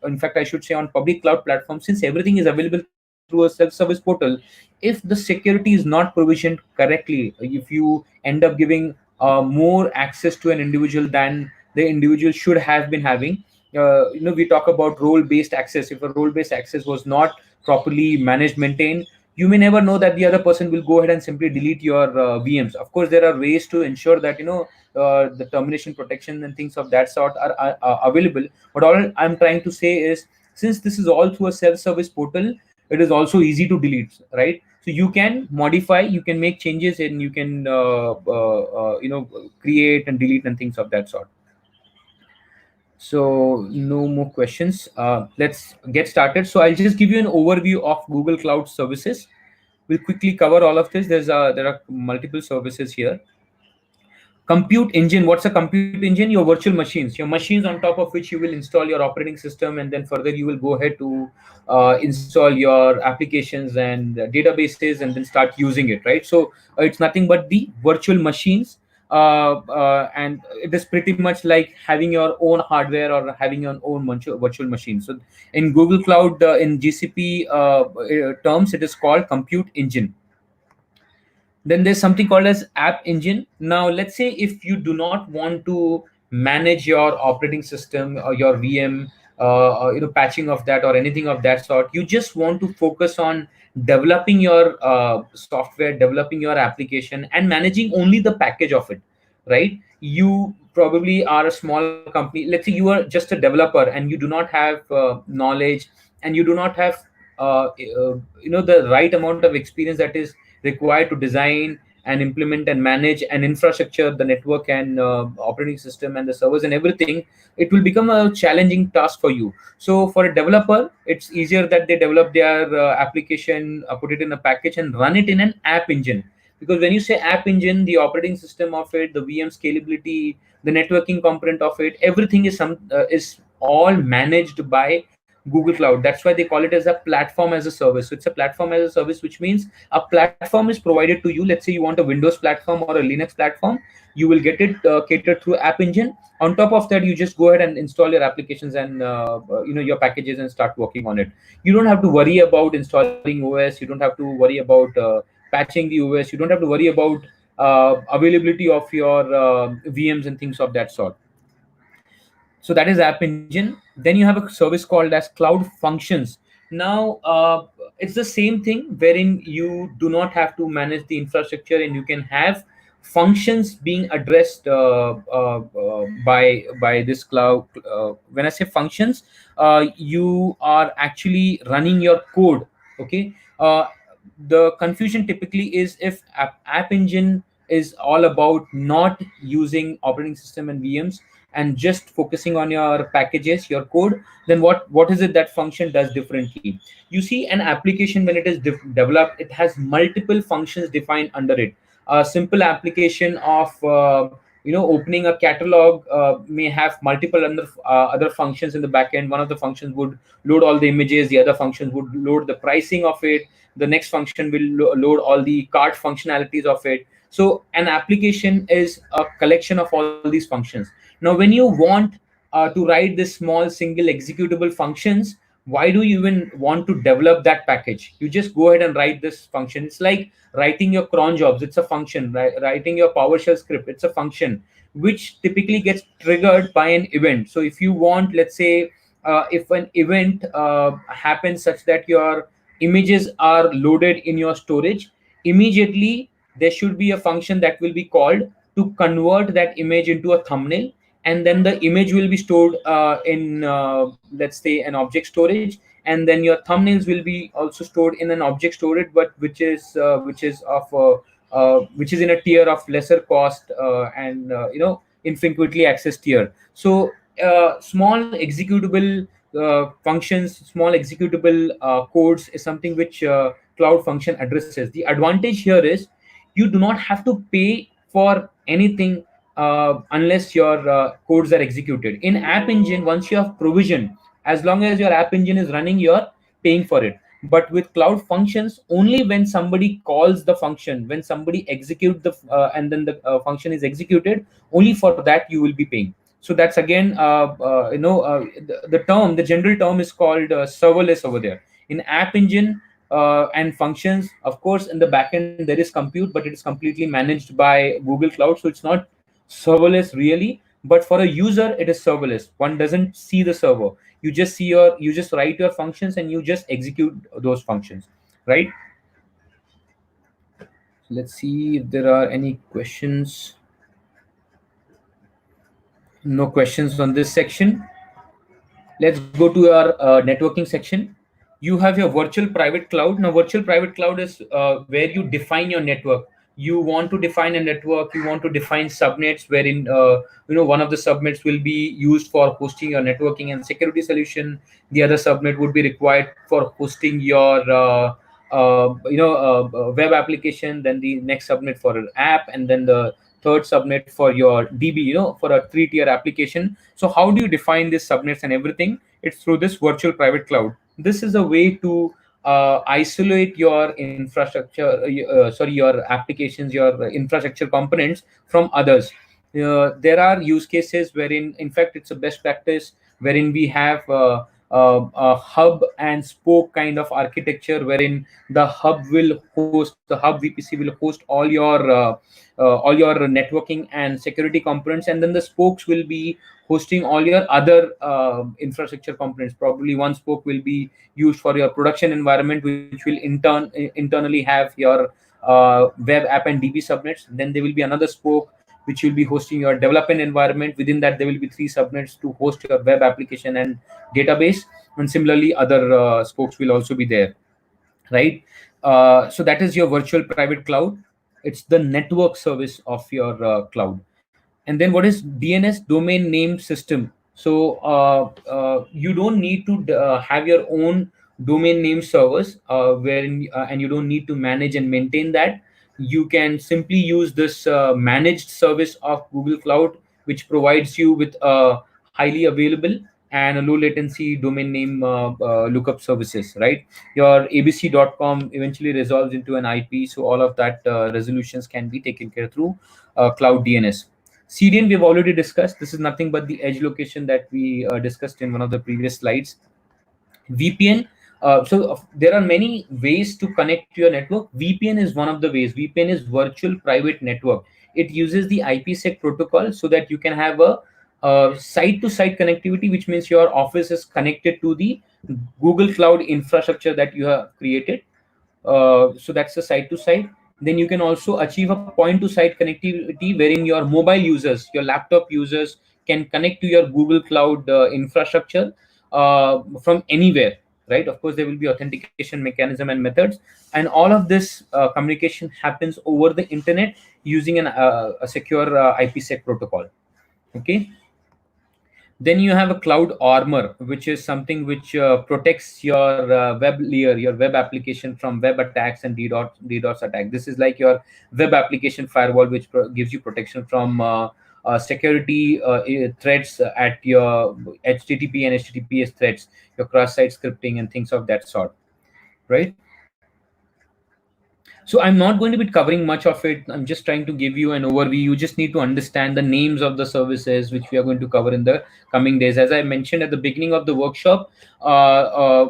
in fact I should say on public cloud platform, since everything is available through a self-service portal, if the security is not provisioned correctly, if you end up giving more access to an individual than the individual should have been having. We talk about role based access. If a role based access was not properly managed, maintained, you may never know that the other person will go ahead and simply delete your VMs. Of course, there are ways to ensure that the termination protection and things of that sort are available. But all I'm trying to say is, since this is all through a self-service portal, it is also easy to delete, right? So you can modify, you can make changes, and you can create and delete and things of that sort. So no more questions. Let's get started. So I'll just give you an overview of Google Cloud services. We'll quickly cover all of this. There are multiple services here. Compute engine. What's a compute engine? Your virtual machines, your machines on top of which you will install your operating system, and then further you will go ahead to install your applications and databases, and then start using it, right? So it's nothing but the virtual machines. And it is pretty much like having your own hardware or having your own virtual machine. So in Google Cloud, in GCP terms, it is called compute engine. Then there's something called as app engine. Now let's say if you do not want to manage your operating system or your VM, or, patching of that or anything of that sort, you just want to focus on developing your software, developing your application and managing only the package of it, right? You probably are a small company. Let's say you are just a developer and you do not have knowledge, and you do not have the right amount of experience that is required to design and implement and manage an infrastructure, the network and operating system and the servers and everything. It will become a challenging task for you. So for a developer, it's easier that they develop their application, put it in a package and run it in an app engine. Because when you say app engine, the operating system of it, the VM scalability, the networking component of it, everything is all managed by Google Cloud. That's why they call it as a platform as a service. So it's a platform as a service, which means a platform is provided to you. Let's say you want a Windows platform or a Linux platform, you will get it catered through App Engine. On top of that, you just go ahead and install your applications and your packages and start working on it. You don't have to worry about installing OS. You don't have to worry about patching the OS. You don't have to worry about availability of your VMs and things of that sort. So that is App Engine. Then you have a service called as Cloud Functions. Now it's the same thing, wherein you do not have to manage the infrastructure, and you can have functions being addressed by this cloud. When I say functions, you are actually running your code. Okay. The confusion typically is, if app engine is all about not using operating system and VMs and just focusing on your packages, your code, then what is it that function does differently? You see, an application, when it is developed, it has multiple functions defined under it. A simple application of Opening a catalog may have multiple other functions in the backend. One of the functions would load all the images, the other functions would load the pricing of it, the next function will load all the cart functionalities of it. So an application is a collection of all these functions. Now when you want to write this small single executable functions, why do you even want to develop that package? You just go ahead and write this function. It's like writing your cron jobs, it's a function. Writing your PowerShell script, it's a function which typically gets triggered by an event. So if you want, let's say, if an event happens such that your images are loaded in your storage, immediately there should be a function that will be called to convert that image into a thumbnail, and then the image will be stored in let's say an object storage, and then your thumbnails will be also stored in an object storage, but which is in a tier of lesser cost, and infrequently accessed tier. So small executable functions, small executable codes is something which cloud function addresses. The advantage here is you do not have to pay for anything unless your codes are executed. In App Engine, once you have provision, as long as your App Engine is running, you're paying for it. But with cloud functions, only when somebody calls the function, when somebody execute and then the function is executed, only for that you will be paying. So that's again, the general term is called serverless over there. In App Engine and functions, of course, in the backend there is compute, but it is completely managed by Google Cloud, so it's not serverless really. But for a user, it is serverless. One doesn't see the server. You just write your functions and you just execute those functions, right? Let's see if there are any questions. No questions on this section. Let's go to our networking section. You have your virtual private cloud. Now virtual private cloud is where you define your network. You want to define a network, you want to define subnets wherein one of the subnets will be used for hosting your networking and security solution. The other subnet would be required for hosting your web application, then the next subnet for an app, and then the third subnet for your DB, for a three-tier application. So how do you define these subnets and everything? It's through this virtual private cloud. This is a way to isolate your infrastructure, your applications, your infrastructure components from others. There are use cases wherein, in fact, it's a best practice wherein we have a hub and spoke kind of architecture, wherein the hub VPC will host all your networking and security components, and then the spokes will be hosting all your other infrastructure components. Probably one spoke will be used for your production environment, which will internally have your web app and DB subnets. Then there will be another spoke which will be hosting your development environment. Within that, there will be three subnets to host your web application and database, and similarly other spokes will also be there, right? So that is your virtual private cloud. It's the network service of your cloud. And then what is DNS, domain name system? So you don't need to have your own domain name servers, and you don't need to manage and maintain that. You can simply use this managed service of Google Cloud, which provides you with a highly available and a low latency domain name lookup services, right? Your abc.com eventually resolves into an IP, so all of that resolutions can be taken care through cloud DNS. CDN we've already discussed. This is nothing but the edge location that we discussed in one of the previous slides. VPN. There are many ways to connect to your network. VPN is one of the ways. VPN is virtual private network. It uses the IPsec protocol so that you can have a site-to-site connectivity, which means your office is connected to the Google Cloud infrastructure that you have created. So that's the site to site. Then you can also achieve a point to site connectivity wherein your mobile users, your laptop users can connect to your Google Cloud infrastructure from anywhere, right? Of course, there will be authentication mechanism and methods, and all of this communication happens over the internet using a secure IPsec protocol. Okay. Then you have a cloud armor, which is something which protects your web layer, your web application from web attacks and DDoS attack. This is like your web application firewall, which gives you protection from security threats at your HTTP and HTTPS threats, your cross-site scripting and things of that sort, right? So I'm not going to be covering much of it. I'm just trying to give you an overview. You just need to understand the names of the services which we are going to cover in the coming days. As I mentioned at the beginning of the workshop,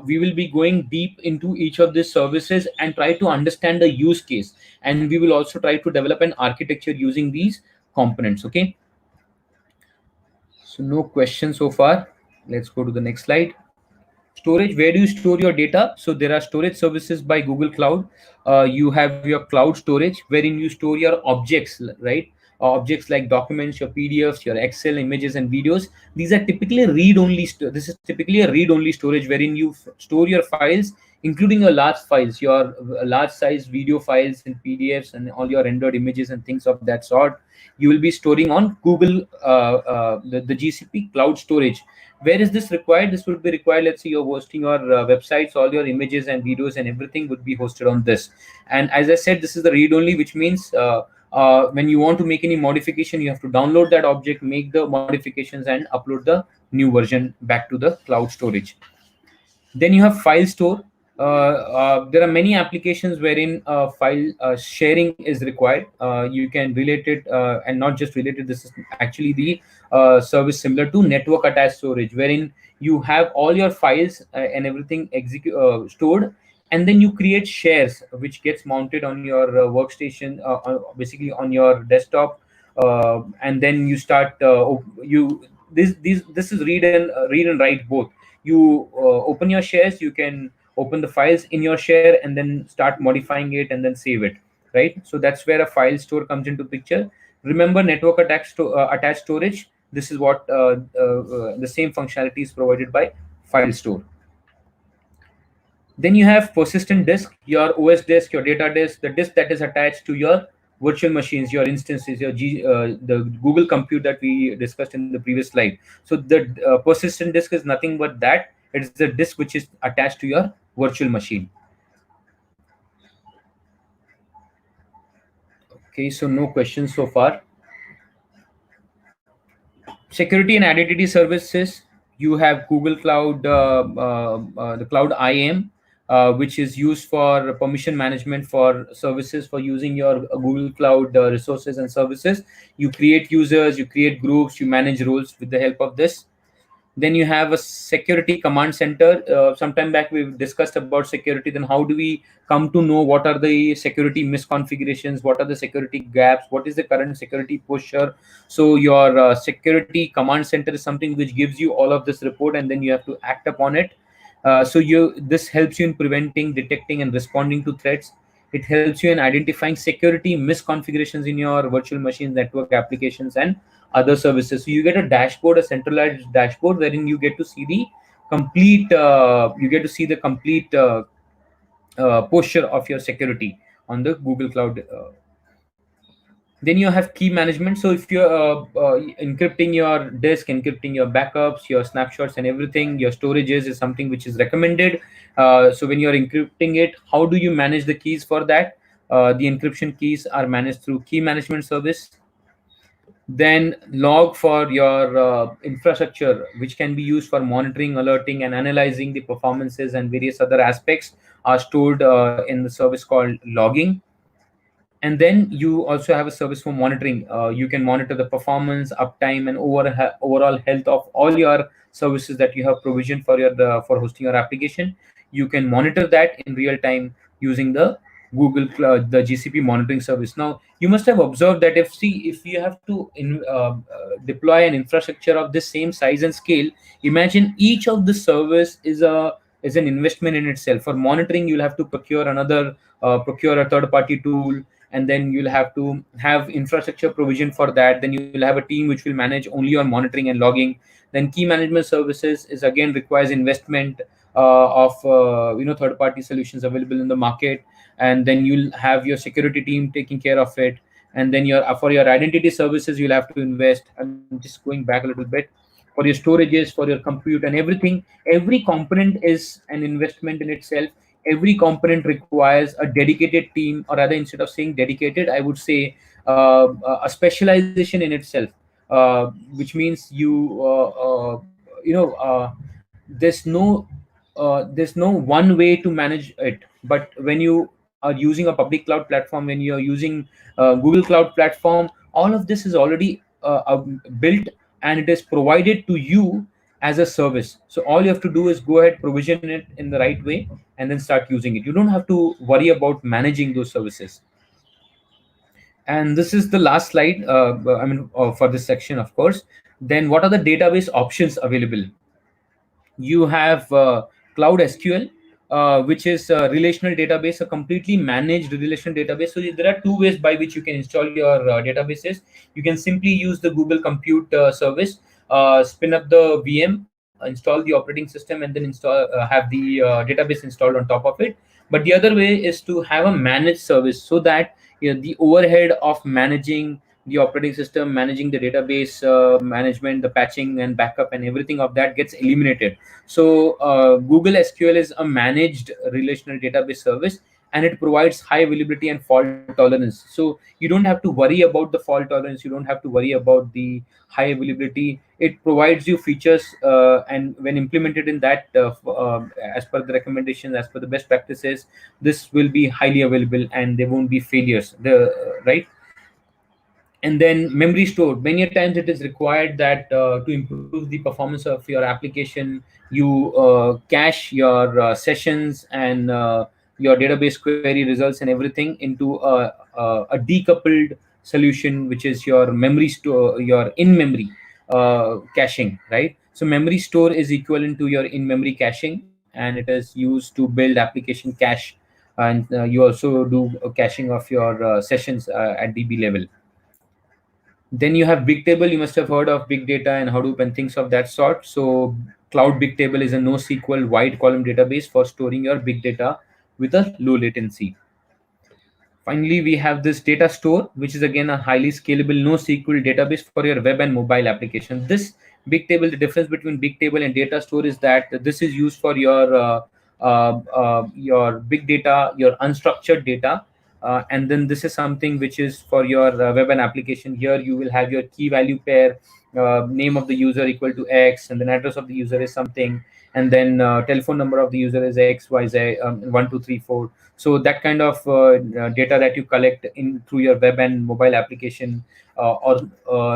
we will be going deep into each of these services and try to understand the use case. And we will also try to develop an architecture using these components. Okay. So no questions so far. Let's go to the next slide. Storage, where do you store your data? So there are storage services by Google Cloud. You have your cloud storage wherein you store your objects, right? Objects like documents, your PDFs, your Excel images and videos. These are typically read only. This is typically a read only storage wherein you store your files, including your large files, your large size video files and PDFs and all your rendered images and things of that sort. You will be storing on Google, the GCP cloud storage. Where is this required? This would be required, let's say you're hosting your websites, all your images and videos and everything would be hosted on this. And as I said, this is the read only, which means when you want to make any modification, you have to download that object, make the modifications and upload the new version back to the cloud storage. Then you have file store. There are many applications wherein file sharing is required. You can relate it, and not just related. This is actually the service similar to network attached storage, wherein you have all your files and everything stored, and then you create shares which gets mounted on your workstation, basically on your desktop, and then you start you this is read and write both. You open your shares, you can open the files in your share and then start modifying it and then save it, right? So that's where a file store comes into picture. Remember, network attached storage, this is what the same functionality is provided by file store. Then you have persistent disk, your OS disk, your data disk, the disk that is attached to your virtual machines, your instances, the Google Compute that we discussed in the previous slide. So the persistent disk is nothing but that. It's the disk which is attached to your virtual machine. Okay, so no questions so far. Security and identity services, you have Google Cloud, the Cloud IAM, which is used for permission management for services, for using your Google Cloud resources and services. You create users, you create groups, you manage roles with the help of this. Then you have a security command center. Sometime back we discussed about security. Then how do we come to know what are the security misconfigurations, what are the security gaps, what is the current security posture? So your security command center is something which gives you all of this report, and then you have to act upon it. So this helps you in preventing, detecting and responding to threats. It helps you in identifying security misconfigurations in your virtual machines, network applications and other services. So you get a dashboard, a centralized dashboard, wherein you get to see the complete posture of your security on the Google Cloud. Then you have key management. So if you're encrypting your disk, encrypting your backups, your snapshots and everything, your storages is something which is recommended. So when you're encrypting it, how do you manage the keys for that? The encryption keys are managed through key management service. Then log for your infrastructure, which can be used for monitoring, alerting and analyzing the performances, and various other aspects are stored in the service called logging. And then you also have a service for monitoring. You can monitor the performance, uptime and overall health of all your services that you have provisioned for your for hosting your application. You can monitor that in real time using the Google Cloud, the GCP monitoring service. Now you must have observed that if you have to deploy an infrastructure of this same size and scale, imagine each of the service is an investment in itself. For monitoring, you'll have to procure a third party tool, and then you'll have to have infrastructure provision for that. Then you'll have a team which will manage only on monitoring and logging. Then key management services is again requires investment of third party solutions available in the market. And then you'll have your security team taking care of it. And then for your identity services, you'll have to invest. I'm just going back a little bit. For your storages, for your compute and everything, every component is an investment in itself. Every component requires a dedicated team, or rather, instead of saying dedicated, I would say a specialization in itself. which means there's no one way to manage it. But when you are using a public cloud platform, when you're using Google Cloud Platform, all of this is already built, and it is provided to you as a service. So all you have to do is go ahead, provision it in the right way, and then start using it. You don't have to worry about managing those services. And this is the last slide, for this section, of course. Then what are the database options available? You have Cloud SQL, which is a relational database, a completely managed relational database. So there are two ways by which you can install your databases. You can simply use the Google Compute service, spin up the VM, install the operating system, and then have the database installed on top of it. But the other way is to have a managed service, so that the overhead of managing the operating system, managing the database management, the patching and backup and everything of that gets eliminated. So Google SQL is a managed relational database service, and it provides high availability and fault tolerance. So you don't have to worry about the fault tolerance. You don't have to worry about the high availability. It provides you features, and when implemented in that, as per the recommendation, as per the best practices, this will be highly available and there won't be failures. Right. And then memory store, many a times it is required that to improve the performance of your application, you cache your sessions and your database query results and everything into a decoupled solution, which is your memory store, your in memory caching, right? So memory store is equivalent to your in memory caching, and it is used to build application cache. And you also do caching of your sessions at DB level. Then you have Bigtable. You must have heard of big data and Hadoop and things of that sort. So Cloud Bigtable is a NoSQL wide column database for storing your big data with a low latency. Finally, we have this data store, which is again a highly scalable NoSQL database for your web and mobile application. This Bigtable, the difference between Bigtable and data store is that this is used for your big data, your unstructured data, and then this is something which is for your web and application. Here you will have your key value pair, name of the user equal to X, and then address of the user is something, and then telephone number of the user is XYZ 1234. So that kind of data that you collect in through your web and mobile application, or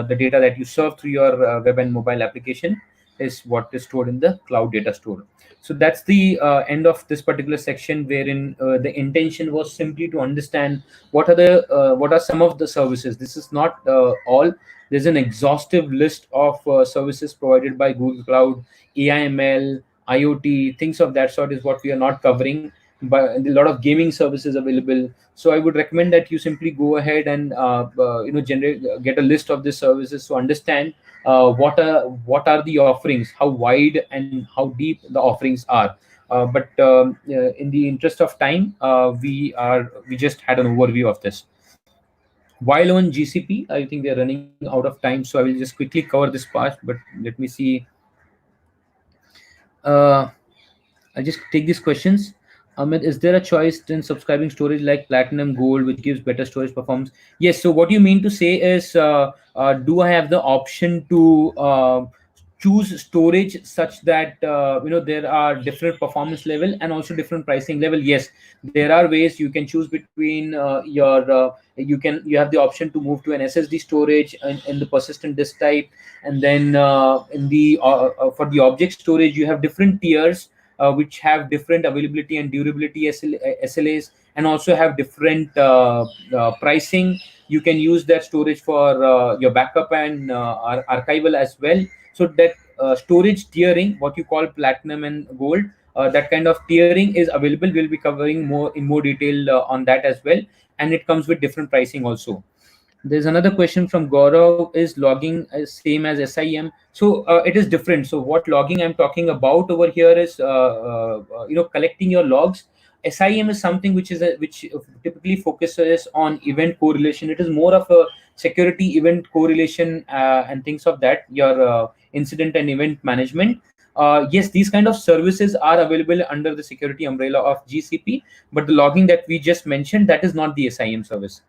the data that you serve through your web and mobile application, is what is stored in the cloud data store. So that's the end of this particular section, wherein the intention was simply to understand what are some of the services. This is not all. There's an exhaustive list of services provided by Google Cloud. AIML, IoT, things of that sort is what we are not covering, but a lot of gaming services available. So I would recommend that you simply go ahead and generate, get a list of these services to understand what are the offerings, how wide and how deep the offerings are. But in the interest of time, we just had an overview of this. While on GCP, I think we are running out of time, so I will just quickly cover this part. But let me see. Uh, I'll just take these questions. Amit, is there a choice in subscribing storage like Platinum Gold, which gives better storage performance? Yes. So what you mean to say is, do I have the option to choose storage such that there are different performance level and also different pricing level? Yes, there are ways you can choose between you have the option to move to an SSD storage in the persistent disk type, and then in the for the object storage you have different tiers which have different availability and durability SLAs, and also have different pricing. You can use that storage for your backup and archival as well. So that storage tiering, what you call platinum and gold, that kind of tiering is available. We'll be covering more in more detail on that as well, and it comes with different pricing also. There's another question from Gaurav. Is logging same as SIM? So it is different. So what logging I'm talking about over here is collecting your logs. SIM is something which typically focuses on event correlation. It is more of a security event correlation and things of that. Your incident and event management. Yes, these kind of services are available under the security umbrella of GCP, but the logging that we just mentioned, that is not the SIM service.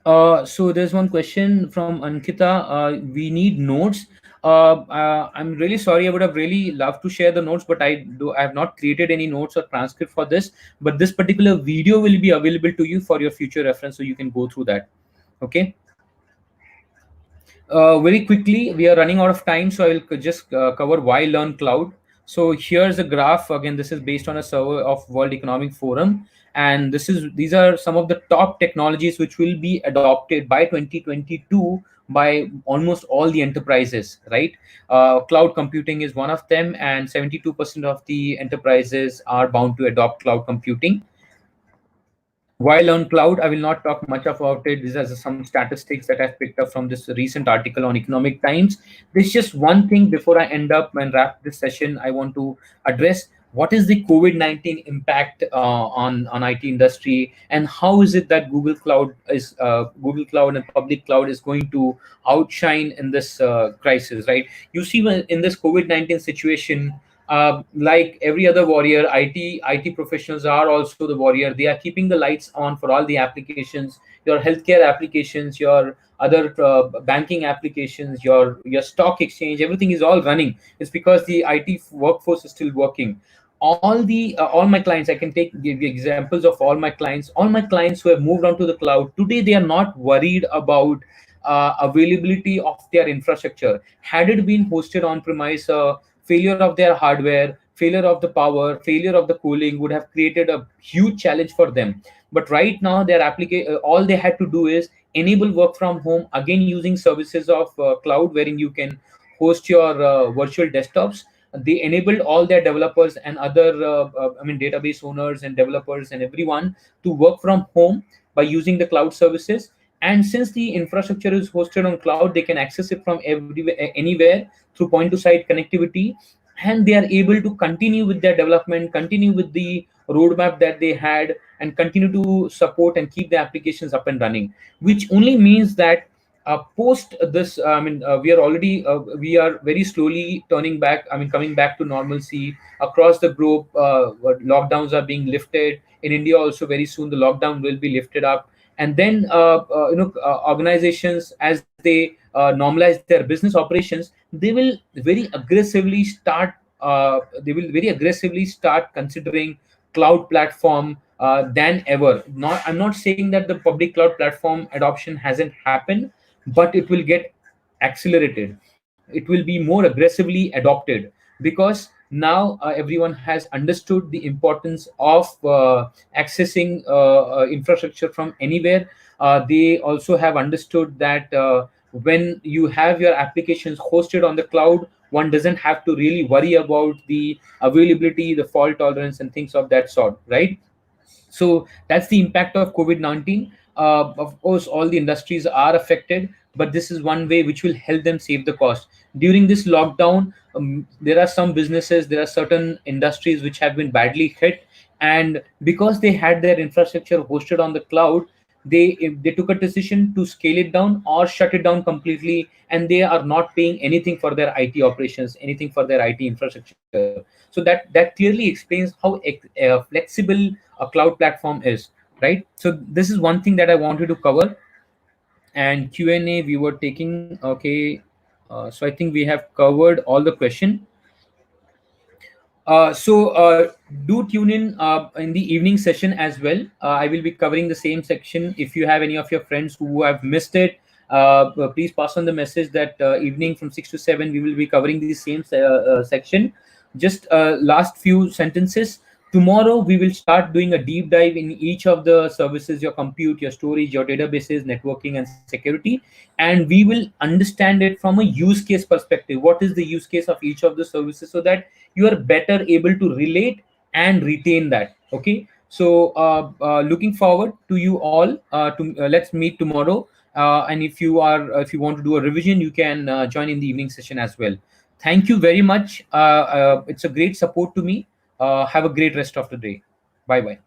So there's one question from Ankita. We need notes. I'm really sorry. I would have really loved to share the notes, but I have not created any notes or transcript for this. But this particular video will be available to you for your future reference, so you can go through that. Okay. Very quickly, we are running out of time, so I will just cover why learn cloud. So here's a graph. Again, this is based on a survey of World Economic Forum, and these are some of the top technologies which will be adopted by 2022 by almost all the enterprises. Right, cloud computing is one of them, and 72% of the enterprises are bound to adopt cloud computing. While on cloud, I will not talk much about it. These are some statistics that I've picked up from this recent article on Economic Times. There's just one thing before I end up and wrap this session I want to address. What is the COVID-19 impact on IT industry, and how is it that Google Cloud and public cloud is going to outshine in this crisis? Right? You see, in this COVID-19 situation, like every other warrior, IT professionals are also the warrior. They are keeping the lights on for all the applications, your healthcare applications, your other banking applications, your stock exchange. Everything is all running. It's because the IT workforce is still working. All my clients, I can give you examples of all my clients. All my clients who have moved onto the cloud today, they are not worried about availability of their infrastructure. Had it been hosted on premise, failure of their hardware, failure of the power, failure of the cooling would have created a huge challenge for them. But right now, all they had to do is enable work from home, again using services of cloud, wherein you can host your virtual desktops. They enabled all their developers and other, database owners and developers and everyone to work from home by using the cloud services. And since the infrastructure is hosted on cloud, they can access it from everywhere, anywhere, through point to site connectivity, and they are able to continue with their development, continue with the roadmap that they had, and continue to support and keep the applications up and running. Which only means that post this, we are very slowly turning back, coming back to normalcy across the globe. Lockdowns are being lifted in India also. Very soon the lockdown will be lifted up, and then organizations, as they normalize their business operations, they will very aggressively start considering cloud platform than ever. Not I'm not saying that the public cloud platform adoption hasn't happened, but it will get accelerated. It will be more aggressively adopted, because now everyone has understood the importance of accessing infrastructure from anywhere. They also have understood that when you have your applications hosted on the cloud, one doesn't have to really worry about the availability, the fault tolerance, and things of that sort, right? So that's the impact of COVID-19. Of course, all the industries are affected, but this is one way which will help them save the cost. During this lockdown, there are some businesses, there are certain industries which have been badly hit. And because they had their infrastructure hosted on the cloud, they took a decision to scale it down or shut it down completely, and they are not paying anything for their IT operations, anything for their IT infrastructure. So that clearly explains how flexible a cloud platform is, right? So this is one thing that I wanted to cover. And Q&A we were taking. Okay, so I think we have covered all the question. So do tune in the evening session as well. I will be covering the same section. If you have any of your friends who have missed it, please pass on the message that evening from 6 to 7 we will be covering the same section. Just last few sentences. Tomorrow we will start doing a deep dive in each of the services: your compute, your storage, your databases, networking, and security. And we will understand it from a use case perspective. What is the use case of each of the services, so that you are better able to relate and retain that. Okay, so looking forward to you all. Let's meet tomorrow. And if you want to do a revision, you can join in the evening session as well. Thank you very much. It's a great support to me. Have a great rest of the day. Bye bye.